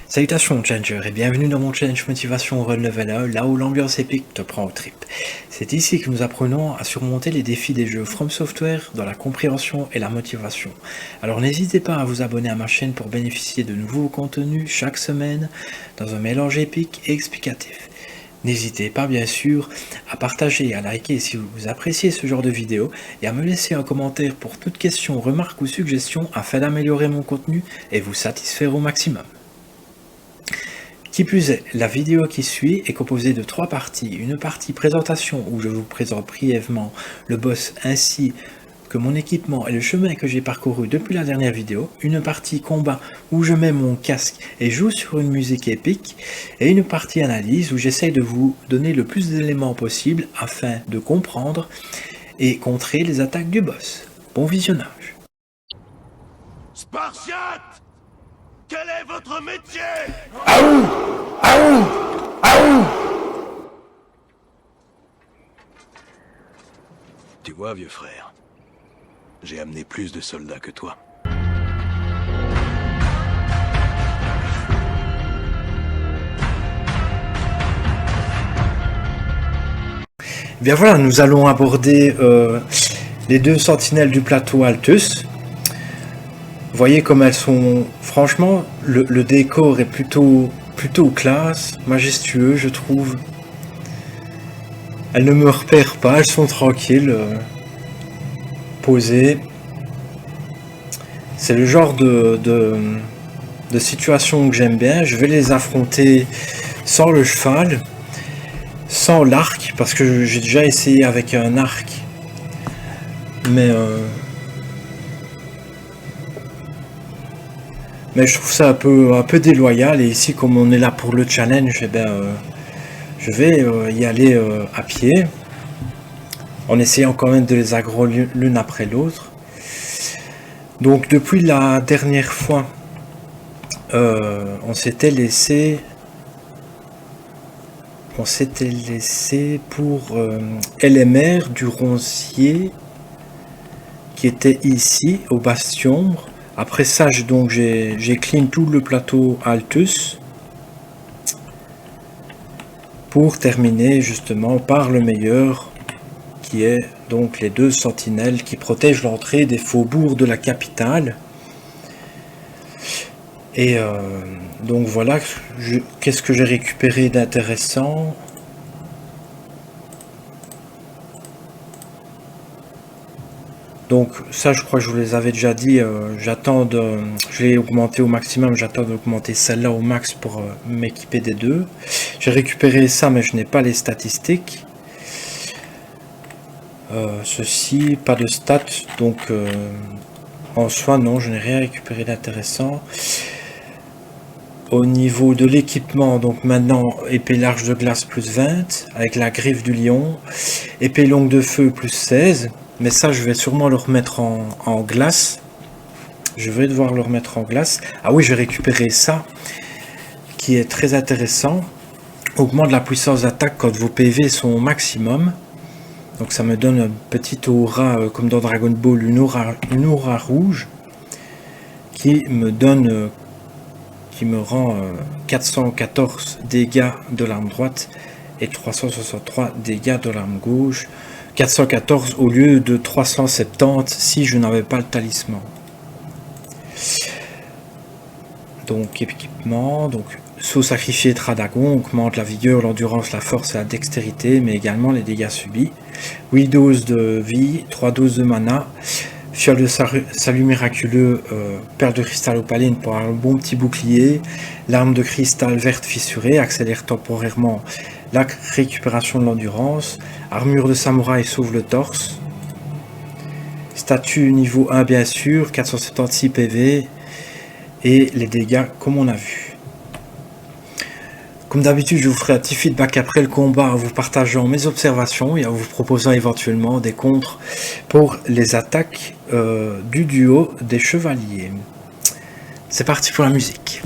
Salutations Changer et bienvenue dans mon challenge motivation Run Level 1, là où l'ambiance épique te prend au trip. C'est ici que nous apprenons à surmonter les défis des jeux From Software dans la compréhension et la motivation. Alors n'hésitez pas à vous abonner à ma chaîne pour bénéficier de nouveaux contenus chaque semaine dans un mélange épique et explicatif. N'hésitez pas bien sûr à partager et à liker si vous appréciez ce genre de vidéo et à me laisser un commentaire pour toute question, remarque ou suggestion afin d'améliorer mon contenu et vous satisfaire au maximum. Qui plus est, la vidéo qui suit est composée de 3 parties. Une partie présentation où je vous présente brièvement le boss ainsi que mon équipement et le chemin que j'ai parcouru depuis la dernière vidéo. Une partie combat où je mets mon casque et joue sur une musique épique. Et une partie analyse où j'essaye de vous donner le plus d'éléments possible afin de comprendre et contrer les attaques du boss. Bon visionnage. Spartiate! Quel est votre métier? Aouh! Aouh! Aouh! Tu vois, vieux frère, j'ai amené plus de soldats que toi. Bien voilà, nous allons aborder les 2 sentinelles du plateau Altus. Vous voyez comme elles sont... Franchement, le décor est plutôt classe, majestueux, je trouve. Elles ne me repèrent pas, elles sont tranquilles, posées. C'est le genre de situation que j'aime bien. Je vais les affronter sans le cheval, sans l'arc, parce que j'ai déjà essayé avec un arc. Mais je trouve ça un peu déloyal, et ici comme on est là pour le challenge, eh ben, je vais y aller à pied, en essayant quand même de les aggro l'une après l'autre. Donc depuis la dernière fois, on s'était laissé pour LMR du Roncier, qui était ici, au Bastion. Après ça, j'ai clean tout le plateau Altus pour terminer justement par le meilleur, qui est donc les 2 sentinelles qui protègent l'entrée des faubourgs de la capitale. Et donc voilà, qu'est-ce que j'ai récupéré d'intéressant? Donc ça, je crois que je vous les avais déjà dit, je l'ai augmenté au maximum, j'attends d'augmenter celle-là au max pour m'équiper des 2. J'ai récupéré ça, mais je n'ai pas les statistiques. Ceci, pas de stats, donc en soi, non, je n'ai rien récupéré d'intéressant. Au niveau de l'équipement, donc maintenant, épée large de glace plus 20, avec la griffe du lion, épée longue de feu plus 16. Mais ça, je vais sûrement le remettre en glace. Je vais devoir le remettre en glace. Ah oui, je vais récupérer ça, qui est très intéressant. Augmente la puissance d'attaque quand vos PV sont au maximum. Donc ça me donne une petite aura, comme dans Dragon Ball, une aura rouge, qui me rend 414 dégâts de l'arme droite et 363 dégâts de l'arme gauche. 414 au lieu de 370 si je n'avais pas le talisman. Donc équipement, donc saut sacrifié Tradagon augmente la vigueur, l'endurance, la force et la dextérité, mais également les dégâts subis. 8 doses de vie, 3 doses de mana, fiole de salut miraculeux, perle de cristal opaline pour un bon petit bouclier, l'arme de cristal verte fissurée accélère temporairement la récupération de l'endurance, armure de samouraï sauve le torse, statut niveau 1 bien sûr, 476 PV, et les dégâts comme on a vu. Comme d'habitude, je vous ferai un petit feedback après le combat en vous partageant mes observations et en vous proposant éventuellement des contres pour les attaques du duo des chevaliers. C'est parti pour la musique.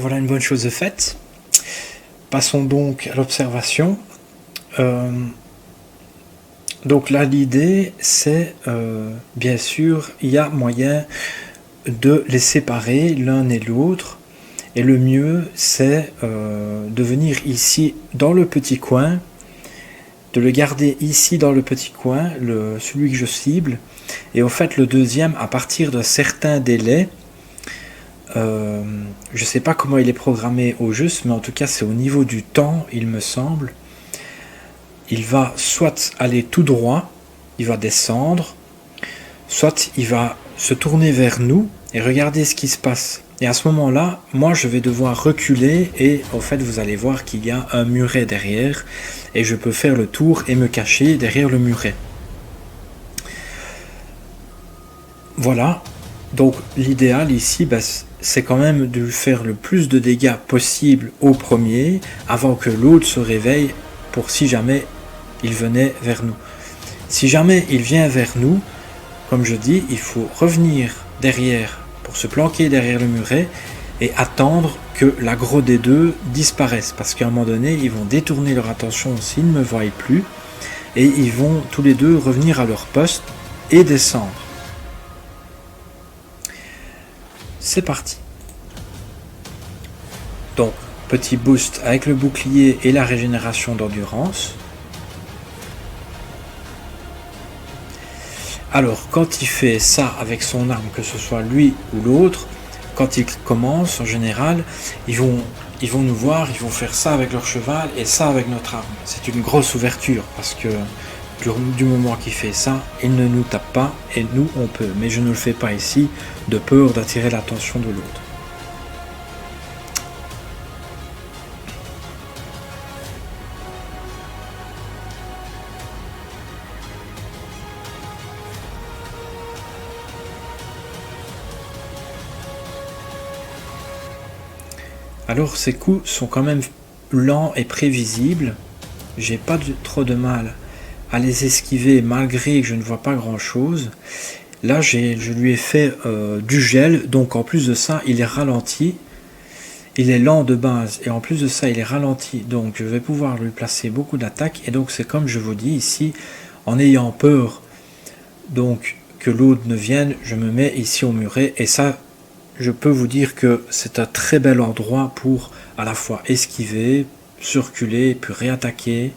voilà une bonne chose de faite. Passons donc à l'observation. Donc là, l'idée, c'est, bien sûr, il y a moyen de les séparer l'un et l'autre. Et le mieux, c'est de venir ici, dans le petit coin, de le garder ici dans le petit coin, celui que je cible. Et au fait, le deuxième, à partir d'un certain délai, je ne sais pas comment il est programmé au juste, mais en tout cas, c'est au niveau du temps, il me semble. Il va soit aller tout droit, il va descendre, soit il va se tourner vers nous et regarder ce qui se passe. Et à ce moment-là, moi je vais devoir reculer et en fait vous allez voir qu'il y a un muret derrière et je peux faire le tour et me cacher derrière le muret. Voilà, donc l'idéal ici, c'est quand même de faire le plus de dégâts possible au premier avant que l'autre se réveille pour si jamais il venait vers nous. Si jamais il vient vers nous, comme je dis, il faut revenir derrière pour se planquer derrière le muret et attendre que l'aggro des deux disparaisse. Parce qu'à un moment donné, ils vont détourner leur attention s'ils ne me voient plus et ils vont tous les deux revenir à leur poste et descendre. C'est parti. Donc, petit boost avec le bouclier et la régénération d'endurance. Alors, quand il fait ça avec son arme, que ce soit lui ou l'autre, quand il commence, en général, ils vont nous voir, ils vont faire ça avec leur cheval et ça avec notre arme. C'est une grosse ouverture parce que du moment qu'il fait ça, il ne nous tape pas et nous on peut. Mais je ne le fais pas ici de peur d'attirer l'attention de l'autre. Alors ces coups sont quand même lents et prévisibles. J'ai pas trop de mal à les esquiver malgré que je ne vois pas grand chose. Là je lui ai fait du gel, donc en plus de ça il est ralenti. Il est lent de base et en plus de ça il est ralenti, donc je vais pouvoir lui placer beaucoup d'attaques. Et donc c'est comme je vous dis ici, en ayant peur donc que l'autre ne vienne, je me mets ici au muret et ça, je peux vous dire que c'est un très bel endroit pour à la fois esquiver, circuler, puis réattaquer.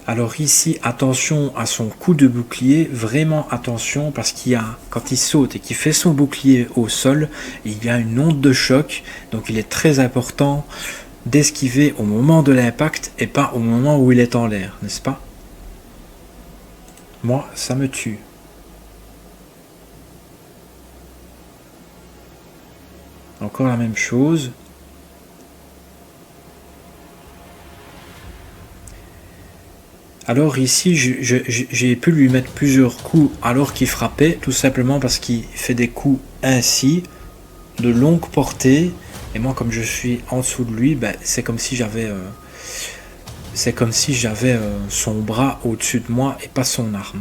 Alors ici, attention à son coup de bouclier, vraiment attention, parce qu'il y a, quand il saute et qu'il fait son bouclier au sol, il y a une onde de choc, donc il est très important d'esquiver au moment de l'impact et pas au moment où il est en l'air, n'est-ce pas? Moi, ça me tue. Encore la même chose. Alors ici, j'ai pu lui mettre plusieurs coups alors qu'il frappait, tout simplement parce qu'il fait des coups ainsi, de longue portée. Et moi, comme je suis en dessous de lui, c'est comme si j'avais son bras au-dessus de moi et pas son arme.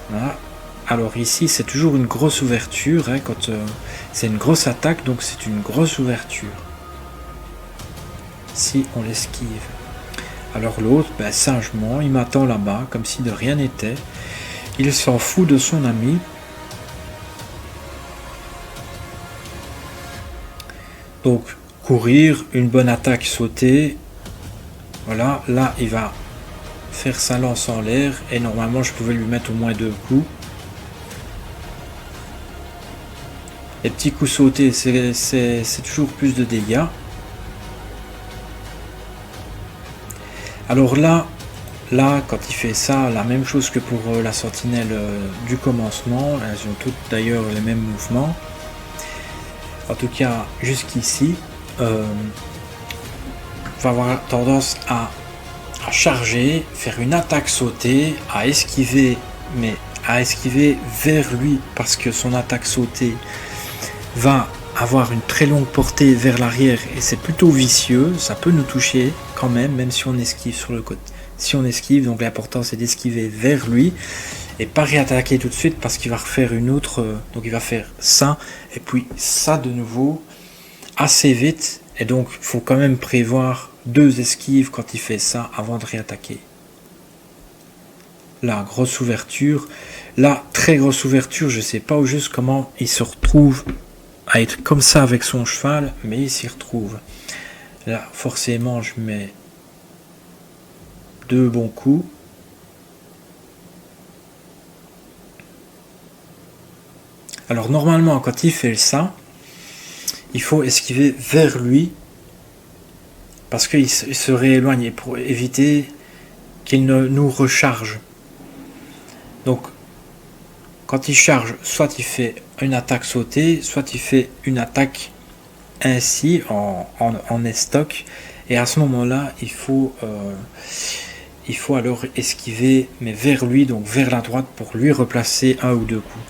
Voilà. Alors ici, c'est toujours une grosse ouverture, hein, quand c'est une grosse attaque, donc c'est une grosse ouverture. Si on l'esquive. Alors l'autre, sagement, il m'attend là-bas, comme si de rien n'était. Il s'en fout de son ami. Donc, courir, une bonne attaque, sauter. Voilà, là, il va faire sa lance en l'air. Et normalement, je pouvais lui mettre au moins 2 coups. Les petits coups sautés, c'est toujours plus de dégâts. Alors là, quand il fait ça, la même chose que pour la sentinelle du commencement. Elles ont toutes d'ailleurs les mêmes mouvements. En tout cas, jusqu'ici, va avoir tendance à charger, faire une attaque sautée, à esquiver, mais à esquiver vers lui parce que son attaque sautée va avoir une très longue portée vers l'arrière et c'est plutôt vicieux, ça peut nous toucher quand même si on esquive sur le côté. Si on esquive, donc l'important c'est d'esquiver vers lui et pas réattaquer tout de suite parce qu'il va refaire une autre, donc il va faire ça et puis ça de nouveau assez vite, et donc il faut quand même prévoir 2 esquives quand il fait ça avant de réattaquer. Là, grosse ouverture, là, très grosse ouverture, je sais pas au juste comment il se retrouve à être comme ça avec son cheval, mais il s'y retrouve. Là, forcément, je mets 2 bons coups. Alors normalement, quand il fait ça, il faut esquiver vers lui parce qu'il se rééloigne pour éviter qu'il ne nous recharge. Donc, quand il charge, soit il fait une attaque sautée, soit il fait une attaque ainsi en estoc. Et à ce moment-là, il faut alors esquiver, mais vers lui, donc vers la droite, pour lui replacer 1 ou 2 coups.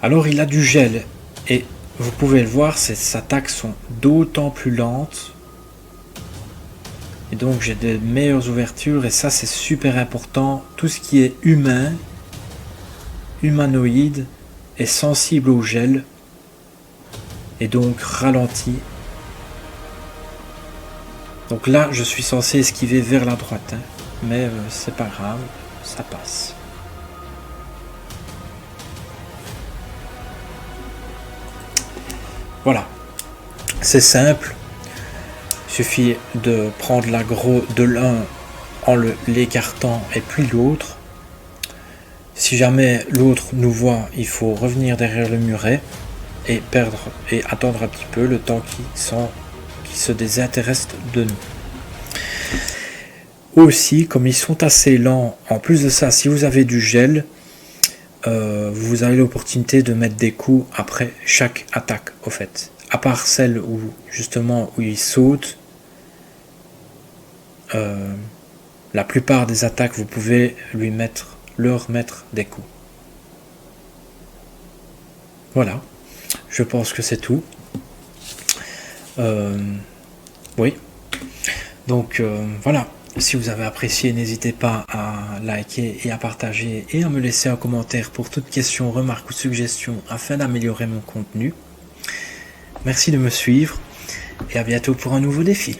Alors il a du gel, et vous pouvez le voir, ces attaques sont d'autant plus lentes. Et donc j'ai de meilleures ouvertures, et ça c'est super important. Tout ce qui est humain, humanoïde, est sensible au gel, et donc ralenti. Donc là je suis censé esquiver vers la droite, hein, mais c'est pas grave, ça passe. Voilà, c'est simple, il suffit de prendre l'aggro de l'un en l'écartant et puis l'autre. Si jamais l'autre nous voit, il faut revenir derrière le muret et attendre un petit peu le temps qu'il se désintéresse de nous. Aussi, comme ils sont assez lents, en plus de ça, si vous avez du gel, vous avez l'opportunité de mettre des coups après chaque attaque, au fait. À part celle où, justement, où il saute, la plupart des attaques, vous pouvez leur mettre des coups. Voilà, je pense que c'est tout. Oui. Donc, voilà. Si vous avez apprécié, n'hésitez pas à liker et à partager et à me laisser un commentaire pour toute question, remarque ou suggestion afin d'améliorer mon contenu. Merci de me suivre et à bientôt pour un nouveau défi.